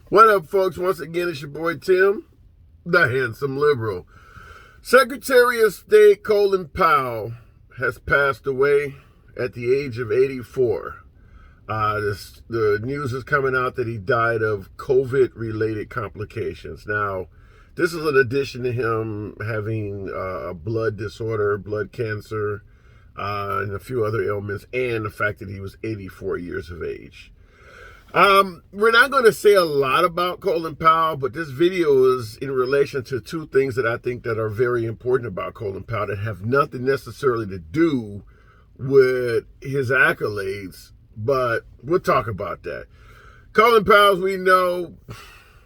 What up, folks? Once again, it's your boy Tim, the handsome liberal. Secretary of State Colin Powell has passed away at the age of 84. The news is coming out that he died of COVID-related complications. Now, this is in addition to him having a blood disorder, blood cancer, and a few other ailments, and the fact that he was 84 years of age. We're not going to say a lot about Colin Powell, but this video is in relation to two things that I think that are very important about Colin Powell that have nothing necessarily to do with his accolades, but we'll talk about that. Colin Powell, as we know,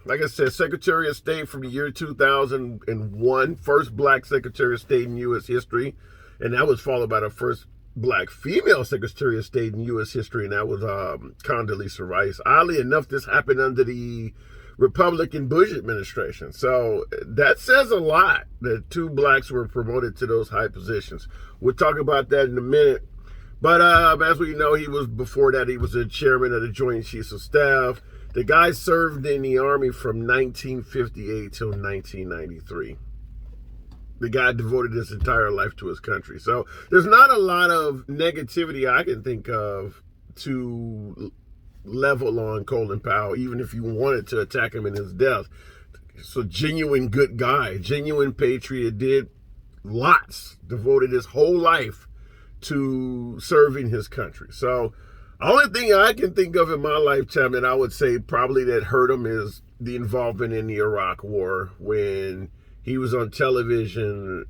like I said, Secretary of State from the year 2001, first black Secretary of State in U.S. history, and that was followed by the first black female Secretary of State in U.S. history, and that was Condoleezza Rice. Oddly enough, this happened under the Republican Bush administration. So that says a lot that two blacks were promoted to those high positions. We'll talk about that in a minute. But as we know, before that, he was the chairman of the Joint Chiefs of Staff. The guy served in the Army from 1958 till 1993. The guy devoted his entire life to his country. So there's not a lot of negativity I can think of to level on Colin Powell, even if you wanted to attack him in his death. It's a genuine good guy, genuine patriot, did lots, devoted his whole life to serving his country. So the only thing I can think of in my lifetime that I would say probably that hurt him is the involvement in the Iraq War, when he was on television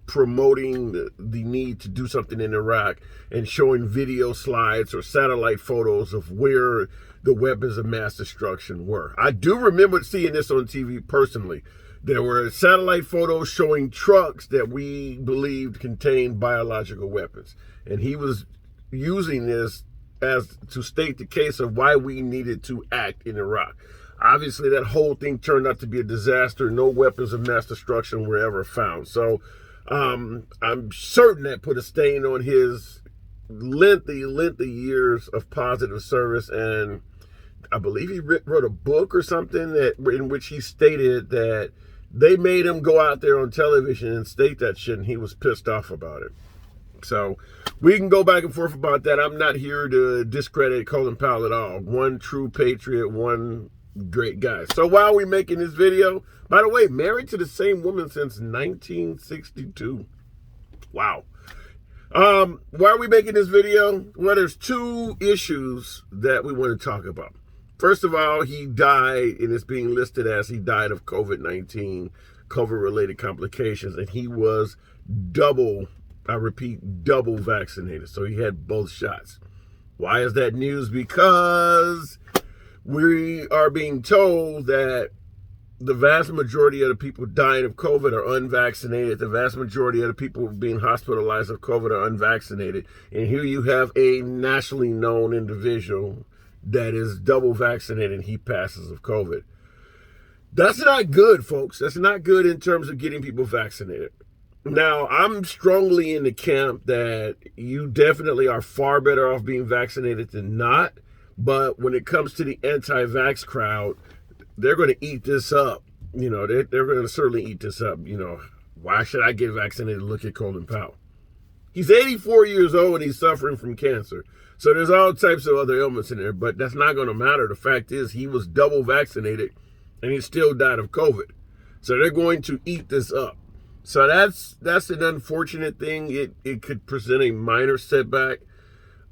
promoting the need to do something in Iraq and showing video slides or satellite photos of where the weapons of mass destruction were. I do remember seeing this on TV personally. There were satellite photos showing trucks that we believed contained biological weapons. And he was using this as to state the case of why we needed to act in Iraq. Obviously, that whole thing turned out to be a disaster. No weapons of mass destruction were ever found. So I'm certain that put a stain on his lengthy years of positive service. And I believe he wrote a book or something in which he stated that they made him go out there on television and state that shit, and he was pissed off about it. So we can go back and forth about that. I'm not here to discredit Colin Powell at all. One true patriot, one great guy. So why are we making this video? By the way, married to the same woman since 1962. Wow. Why are we making this video? Well, there's two issues that we want to talk about. First of all, he died, and it's being listed as he died of COVID-19, COVID-related complications, and he was double vaccinated. So he had both shots. Why is that news? Because we are being told that the vast majority of the people dying of COVID are unvaccinated. The vast majority of the people being hospitalized of COVID are unvaccinated. And here you have a nationally known individual that is double vaccinated and he passes of COVID. That's not good, folks. That's not good in terms of getting people vaccinated. Now, I'm strongly in the camp that you definitely are far better off being vaccinated than not. But when it comes to the anti-vax crowd, they're going to eat this up. You know, they're going to certainly eat this up. You know, why should I get vaccinated? Look at Colin Powell. He's 84 years old and he's suffering from cancer. So there's all types of other ailments in there, but that's not going to matter. The fact is he was double vaccinated and he still died of COVID. So they're going to eat this up. So that's an unfortunate thing. It could present a minor setback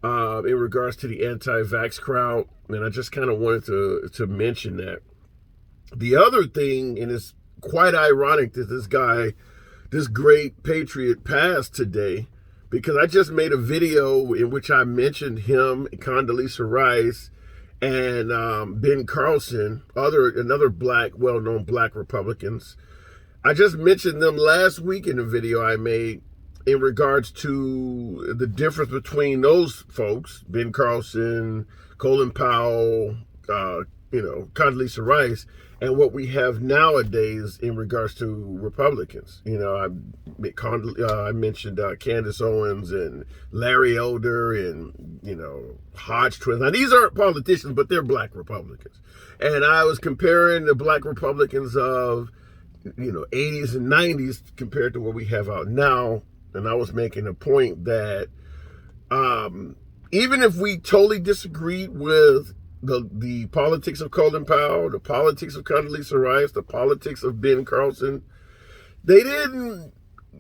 in regards to the anti-vax crowd, and I just kind of wanted to mention that. The other thing, and it's quite ironic that this great patriot passed today, because I just made a video in which I mentioned him, Condoleezza Rice, and Ben Carlson, another well-known black Republicans. I just mentioned them last week in a video I made in regards to the difference between those folks, Ben Carlson, Colin Powell, Condoleezza Rice, and what we have nowadays in regards to Republicans. I mentioned Candace Owens and Larry Elder and, Hodge twins. Now, these aren't politicians, but they're black Republicans. And I was comparing the black Republicans of, 80s and 90s compared to what we have out now. And I was making a point that even if we totally disagreed with the politics of Colin Powell, the politics of Condoleezza Rice, the politics of Ben Carlson, they didn't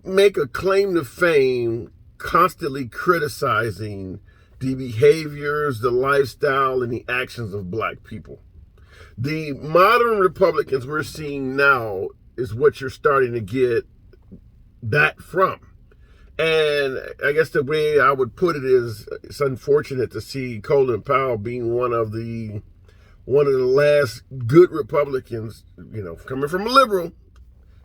make a claim to fame constantly criticizing the behaviors, the lifestyle, and the actions of black people. The modern Republicans we're seeing now is what you're starting to get that from. And I guess the way I would put it is, it's unfortunate to see Colin Powell being one of the last good Republicans, coming from a liberal,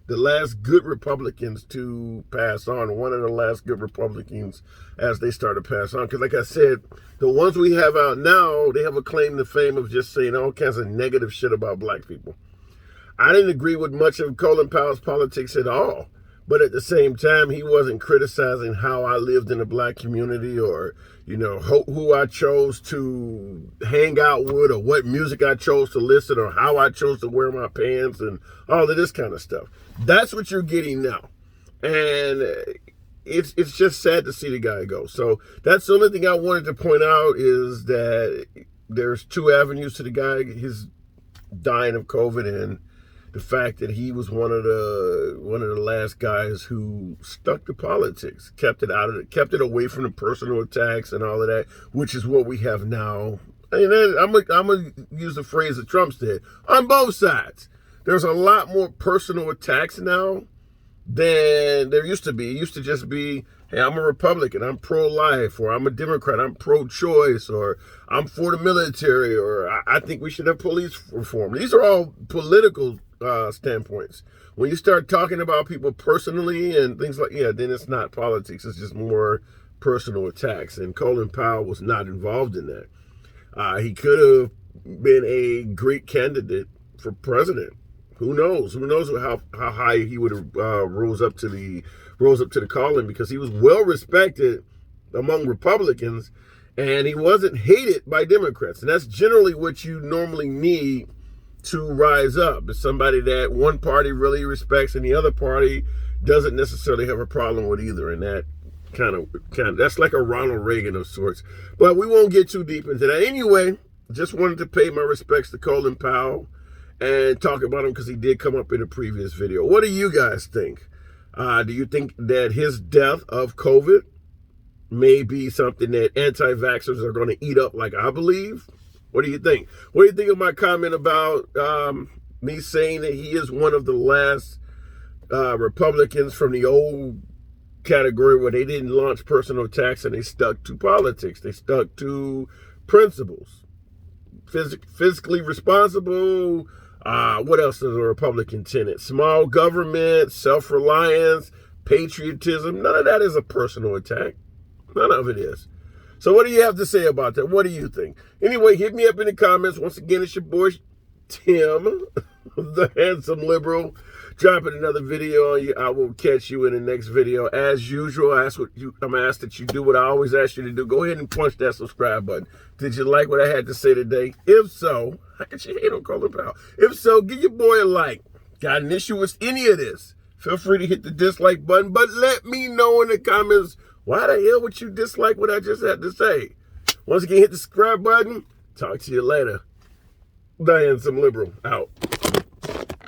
the last good Republicans to pass on, one of the last good Republicans as they start to pass on. Because like I said, the ones we have out now, they have a claim to fame of just saying all kinds of negative shit about black people. I didn't agree with much of Colin Powell's politics at all. But at the same time, he wasn't criticizing how I lived in the black community or, who I chose to hang out with or what music I chose to listen or how I chose to wear my pants and all of this kind of stuff. That's what you're getting now. And it's just sad to see the guy go. So that's the only thing I wanted to point out is that there's two avenues to the guy. His dying of COVID and the fact that he was one of the last guys who stuck to politics, kept it away from the personal attacks and all of that, which is what we have now. And I'm gonna use the phrase that Trump said on both sides. There's a lot more personal attacks now than there used to be. It used to just be, hey, I'm a Republican, I'm pro-life, or I'm a Democrat, I'm pro-choice, or I'm for the military, or I think we should have police reform. These are all political standpoints. When you start talking about people personally and things like, then it's not politics. It's just more personal attacks. And Colin Powell was not involved in that. He could have been a great candidate for president. Who knows? Who knows how high he would have rose up to the calling, because he was well respected among Republicans and he wasn't hated by Democrats. And that's generally what you normally need to rise up. It's somebody that one party really respects and the other party doesn't necessarily have a problem with either. And that kind of that's like a Ronald Reagan of sorts. But we won't get too deep into that. Anyway, just wanted to pay my respects to Colin Powell and talk about him because he did come up in a previous video. What do you guys think? Do you think that his death of COVID may be something that anti-vaxxers are going to eat up like I believe? What do you think? What do you think of my comment about me saying that he is one of the last Republicans from the old category where they didn't launch personal attacks and they stuck to politics. They stuck to principles. Fiscally responsible. What else is a Republican tenet? Small government, self-reliance, patriotism. None of that is a personal attack. None of it is. So what do you have to say about that? What do you think? Anyway, hit me up in the comments. Once again, it's your boy, Tim, the handsome liberal, dropping another video on you. I will catch you in the next video. As usual, I'm going to ask that you do what I always ask you to do. Go ahead and punch that subscribe button. Did you like what I had to say today? If so, how could you hate on Colin Powell? If so, give your boy a like. Got an issue with any of this? Feel free to hit the dislike button, but let me know in the comments why the hell would you dislike what I just had to say. Once again, hit the subscribe button. Talk to you later. The handsome liberal out.